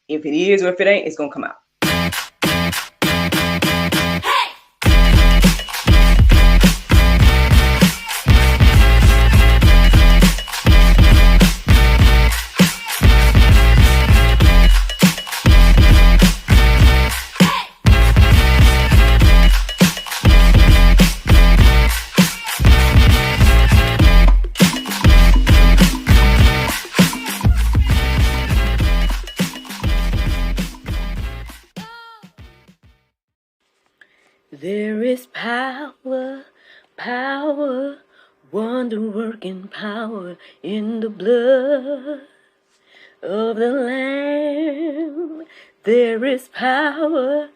If it is or if it ain't, it's going to come out. There is power, wonder-working power in the blood of the Lamb. There is power,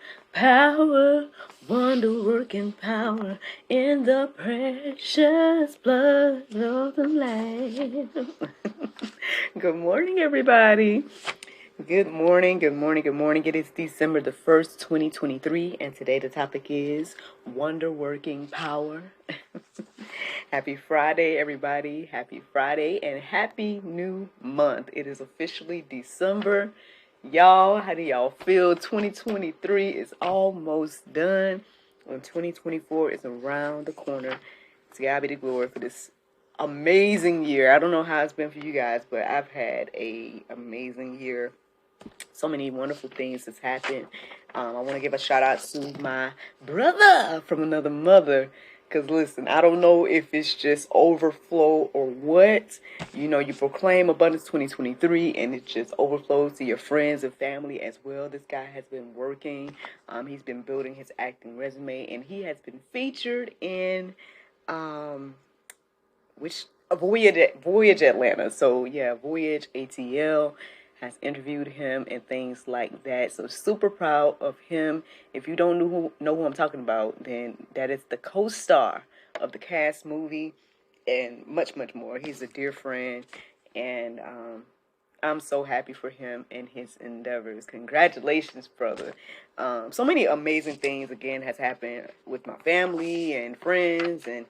wonder-working power in the precious blood of the Lamb. Good morning, everybody. Good morning. It is December the 1st, 2023, and today the topic is wonder-working power. Happy Friday, everybody. Happy Friday and happy new month. It is officially December. Y'all, how do y'all feel? 2023 is almost done, and 2024 is around the corner. To God be the glory for this amazing year. I don't know how it's been for you guys, but I've had an amazing year. So many wonderful things that's happened. I want to give a shout out to my brother from another mother. Because listen, I don't know if it's just overflow or what. You know, you proclaim abundance 2023 and it just overflows to your friends and family as well. This guy has been working. He's been building his acting resume, and he has been featured in Voyage Atlanta. So yeah, Voyage ATL has interviewed him and things like that. So super proud of him. If you don't know who I'm talking about, then that is the co-star of the Cast movie and much, much more. He's a dear friend, and I'm so happy for him and his endeavors. Congratulations, brother. So many amazing things, again, has happened with my family and friends and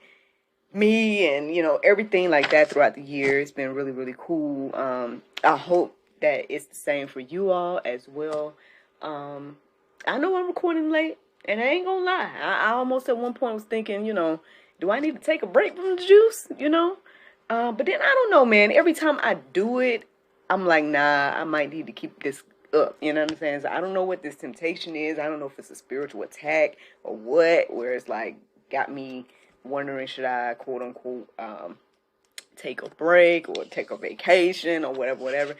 me and, you know, everything like that throughout the year. It's been really, really cool. I hope that it's the same for you all as well. I know I'm recording late, and I ain't gonna lie. I almost at one point was thinking, you know, do I need to take a break from the juice, you know? But then I don't know, man. Every time I do it, I'm like, nah, I might need to keep this up. You know what I'm saying? So I don't know what this temptation is. I don't know if it's a spiritual attack or what, where it's like got me wondering, should I, quote unquote, take a break or take a vacation or whatever.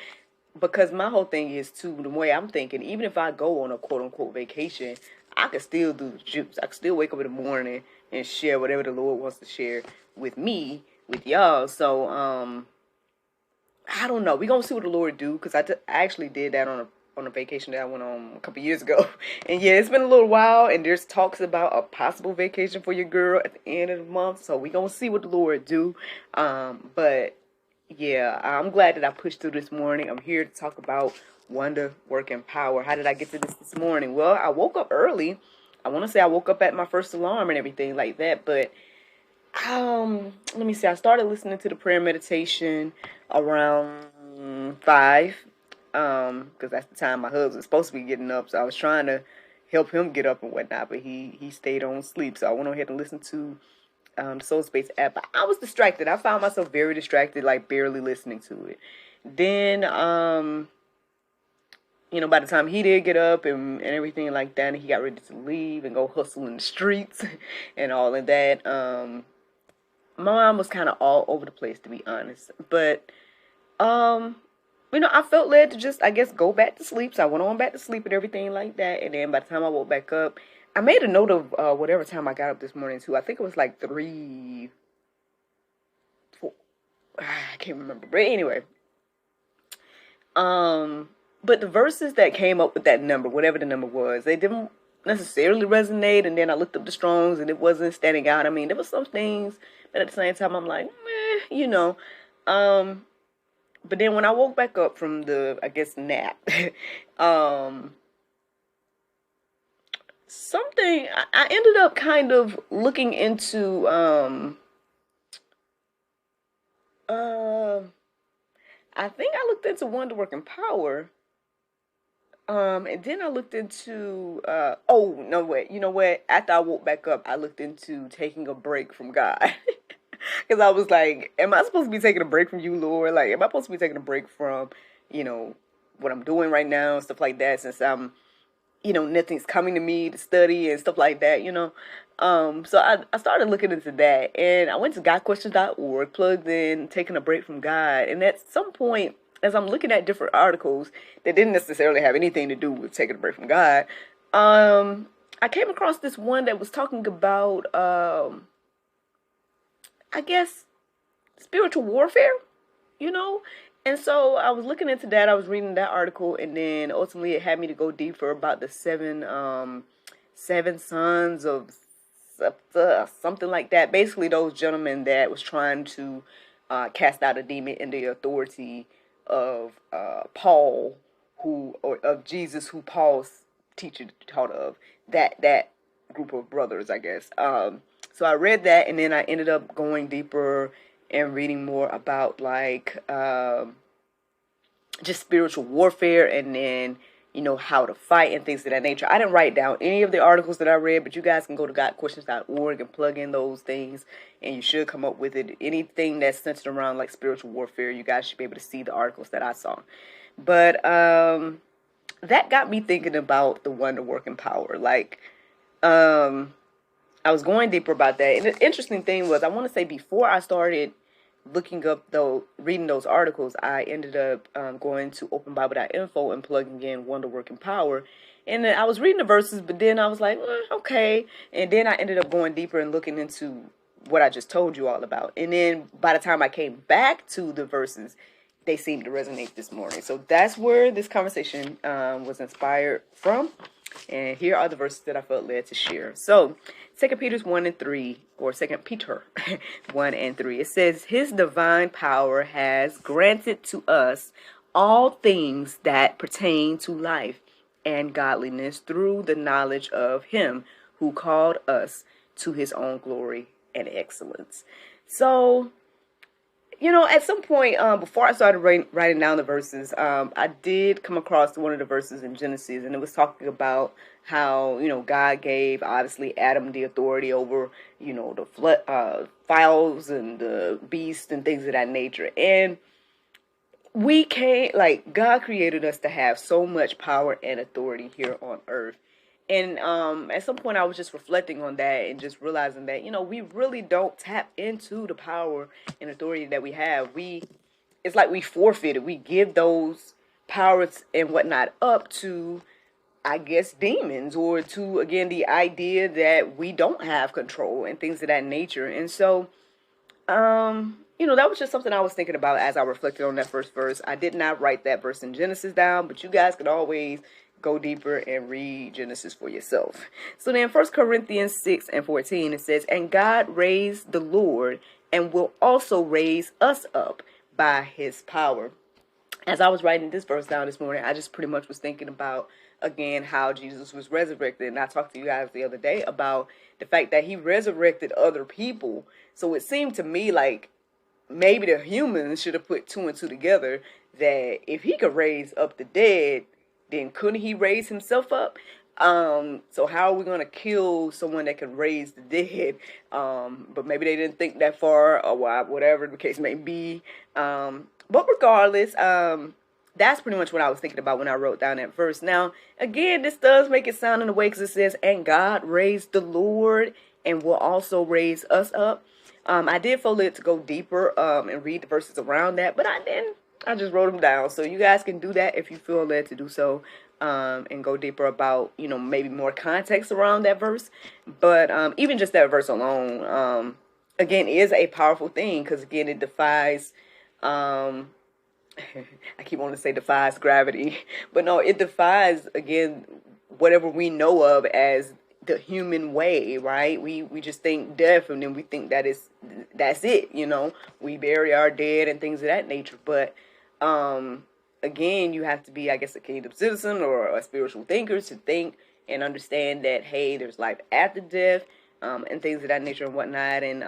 Because my whole thing is, too, the way I'm thinking, even if I go on a quote-unquote vacation, I can still do the juice. I can still wake up in the morning and share whatever the Lord wants to share with me, with y'all. So, I don't know. We're going to see what the Lord do, because I actually did that on a vacation that I went on a couple years ago. And, yeah, it's been a little while, and there's talks about a possible vacation for your girl at the end of the month. So, we're going to see what the Lord do. But yeah, I'm glad that I pushed through this morning. I'm here to talk about wonder working power. How did I get to this morning? Well, I woke up early. I want to say I woke up at my first alarm and everything like that. But let me see. I started listening to the prayer meditation around 5, because that's the time my husband's supposed to be getting up. So I was trying to help him get up and whatnot, but he stayed on sleep. So I went ahead and listened to the Soul Space app. But I was distracted. I found myself very distracted, like barely listening to it. Then, you know, by the time he did get up and everything like that, and he got ready to leave and go hustle in the streets and all of that, my mom was kind of all over the place, to be honest. But, you know, I felt led to just, I guess, go back to sleep. So I went on back to sleep and everything like that. And then by the time I woke back up, I made a note of whatever time I got up this morning, too. I think it was like 3, 4. I can't remember. But anyway. But the verses that came up with that number, whatever the number was, they didn't necessarily resonate. And then I looked up the Strongs, and it wasn't standing out. I mean, there were some things, but at the same time, I'm like, you know. But then when I woke back up from the, I guess, nap, something, I ended up kind of looking into, I think I looked into wonder working power. And then I looked into, oh, no, wait, you know what? After I woke back up, I looked into taking a break from God. Because I was like, am I supposed to be taking a break from you, Lord? Like, am I supposed to be taking a break from, you know, what I'm doing right now, stuff like that, since I'm, nothing's coming to me to study and stuff like that, So I started looking into that, and I went to GodQuestions.org, plugged in, taking a break from God. And at some point, as I'm looking at different articles that didn't necessarily have anything to do with taking a break from God, I came across this one that was talking about, I guess, spiritual warfare, you know? And so I was looking into that. I was reading that article, and then ultimately it had me to go deeper about the seven sons of something like that. Basically, those gentlemen that was trying to cast out a demon in the authority of Paul, or of Jesus, who Paul's teacher taught of. That group of brothers, I guess. So I read that, and then I ended up going deeper and reading more about like just spiritual warfare, and then how to fight and things of that nature. I didn't write down any of the articles that I read, but you guys can go to GodQuestions.org and plug in those things, and you should come up with it. Anything that's centered around like spiritual warfare, you guys should be able to see the articles that I saw. But that got me thinking about the wonder working power. Like, I was going deeper about that. And the interesting thing was, I want to say before I started looking up, reading those articles, I ended up going to openbible.info and plugging in wonder working power. And then I was reading the verses, but then I was like, okay. And then I ended up going deeper and looking into what I just told you all about. And then by the time I came back to the verses, they seemed to resonate this morning. So that's where this conversation was inspired from. And here are the verses that I felt led to share. So, 2 Peter 1 and 3, or 2 Peter 1 and 3, it says, His divine power has granted to us all things that pertain to life and godliness through the knowledge of Him who called us to His own glory and excellence. So, at some point, before I started writing down the verses, I did come across one of the verses in Genesis, and it was talking about how, God gave, obviously, Adam the authority over, the flood, fowls and the beasts and things of that nature. And we can't, like, God created us to have so much power and authority here on earth. And at some point I was just reflecting on that and just realizing that, we really don't tap into the power and authority that we have. It's like we forfeited. We give those powers and whatnot up to, I guess, demons, or to, again, the idea that we don't have control and things of that nature. And so, that was just something I was thinking about as I reflected on that first verse. I did not write that verse in Genesis down, but you guys could always go deeper and read Genesis for yourself. So then 1 Corinthians 6 and 14, it says, And God raised the Lord and will also raise us up by His power. As I was writing this verse down this morning, I just pretty much was thinking about, again, how Jesus was resurrected. And I talked to you guys the other day about the fact that He resurrected other people. So it seemed to me like maybe the humans should have put two and two together, that if He could raise up the dead, then couldn't He raise Himself up? So how are we going to kill someone that can raise the dead? But maybe they didn't think that far, or whatever the case may be. But regardless, that's pretty much what I was thinking about when I wrote down that verse. Now, again, this does make it sound in a way, because it says, and God raised the Lord and will also raise us up. I did feel it to go deeper and read the verses around that, but I didn't. I just wrote them down. So you guys can do that if you feel led to do so, and go deeper about, maybe more context around that verse. But even just that verse alone, again, is a powerful thing, because, again, it defies, I keep wanting to say defies gravity, but no, it defies, again, whatever we know of as the human way, right? We just think death, and then we think that's it, we bury our dead and things of that nature. But again, you have to be, I guess, a kingdom citizen or a spiritual thinker to think and understand that, hey, there's life after death, and things of that nature and whatnot. And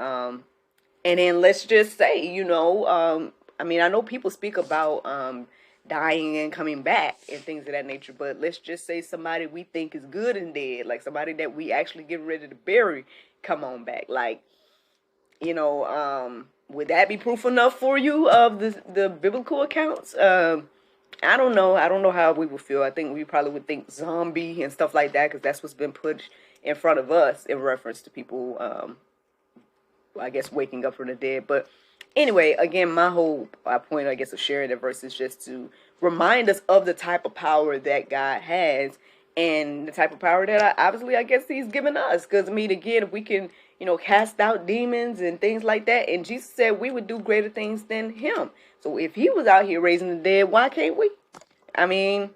then let's just say, I know people speak about dying and coming back and things of that nature. But let's just say somebody we think is good and dead, like somebody that we actually get ready to bury, come on back. Like, would that be proof enough for you of the biblical accounts? I don't know. I don't know how we would feel. I think we probably would think zombie and stuff like that, because that's what's been put in front of us in reference to people, I guess, waking up from the dead. But anyway, again, my whole point, I guess, of sharing the verse is just to remind us of the type of power that God has, and the type of power that obviously, I guess, he's given us. Because, I mean, again, if we can, cast out demons and things like that, and Jesus said we would do greater things than him. So if he was out here raising the dead, why can't we? I mean,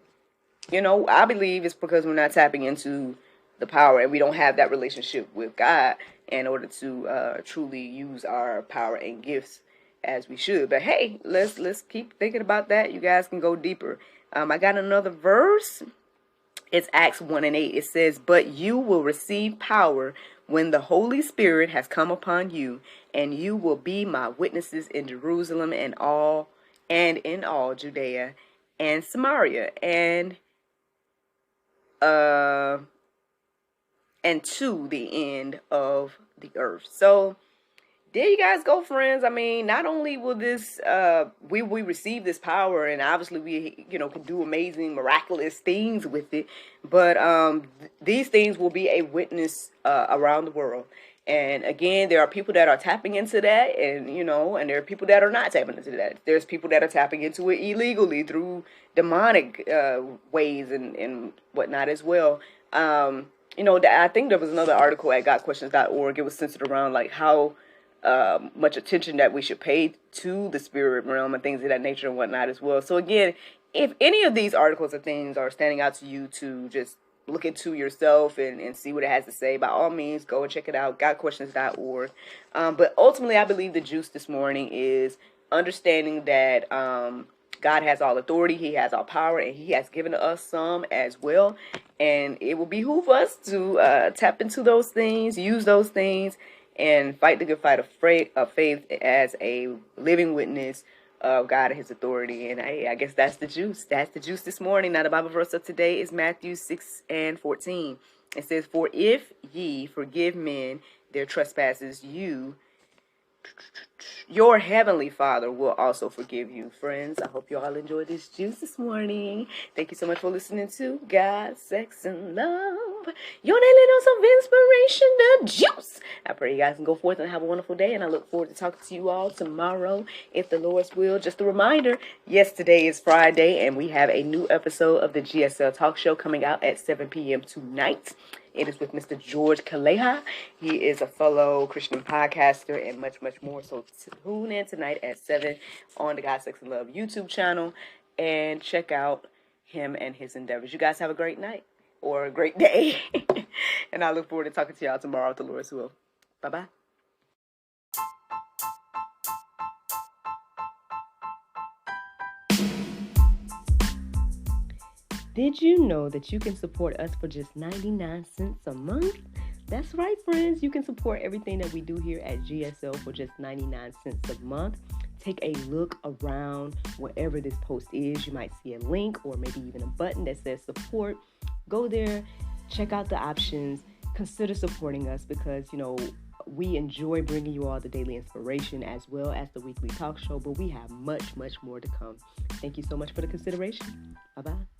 I believe it's because we're not tapping into the power, and we don't have that relationship with God in order to truly use our power and gifts as we should. But hey, let's keep thinking about that. You guys can go deeper. I got another verse. It's Acts 1:8. It says, "But you will receive power when the Holy Spirit has come upon you, and you will be my witnesses in Jerusalem and in all Judea and Samaria and to the end of the earth." So there you guys go, friends. I mean, not only will this we receive this power, and obviously we can do amazing, miraculous things with it, but these things will be a witness around the world. And again, there are people that are tapping into that, and and there are people that are not tapping into that. There's people that are tapping into it illegally through demonic ways and whatnot as well. I think there was another article at gotquestions.org. It was centered around like how much attention that we should pay to the spirit realm and things of that nature and whatnot as well. So again, if any of these articles or things are standing out to you to just look into yourself and see what it has to say, by all means, go and check it out, gotquestions.org. But ultimately, I believe the juice this morning is understanding that God has all authority, he has all power, and he has given us some as well. And it will behoove us to tap into those things, use those things, and fight the good fight of faith as a living witness of God and his authority. And I guess that's the juice. That's the juice this morning. Now, the Bible verse of today is Matthew 6:14. It says, "For if ye forgive men their trespasses, your heavenly Father will also forgive you." Friends, I hope you all enjoyed this juice this morning. Thank you so much for listening to God, Sex, and Love, your daily dose of inspiration, the juice. I pray you guys can go forth and have a wonderful day, and I look forward to talking to you all tomorrow, if the Lord's will. Just a reminder, yes, today is Friday, and we have a new episode of the GSL Talk Show coming out at 7 p.m. tonight. It is with Mr. George Kaleha. He is a fellow Christian podcaster and much, much more. So tune in tonight at 7 on the God, Sex, and Love YouTube channel and check out him and his endeavors. You guys have a great night or a great day. And I look forward to talking to y'all tomorrow with the Lord's will. Bye-bye. Did you know that you can support us for just 99 cents a month? That's right, friends. You can support everything that we do here at GSL for just 99 cents a month. Take a look around wherever this post is. You might see a link or maybe even a button that says support. Go there, check out the options, consider supporting us because, we enjoy bringing you all the daily inspiration as well as the weekly talk show, but we have much, much more to come. Thank you so much for the consideration. Bye-bye.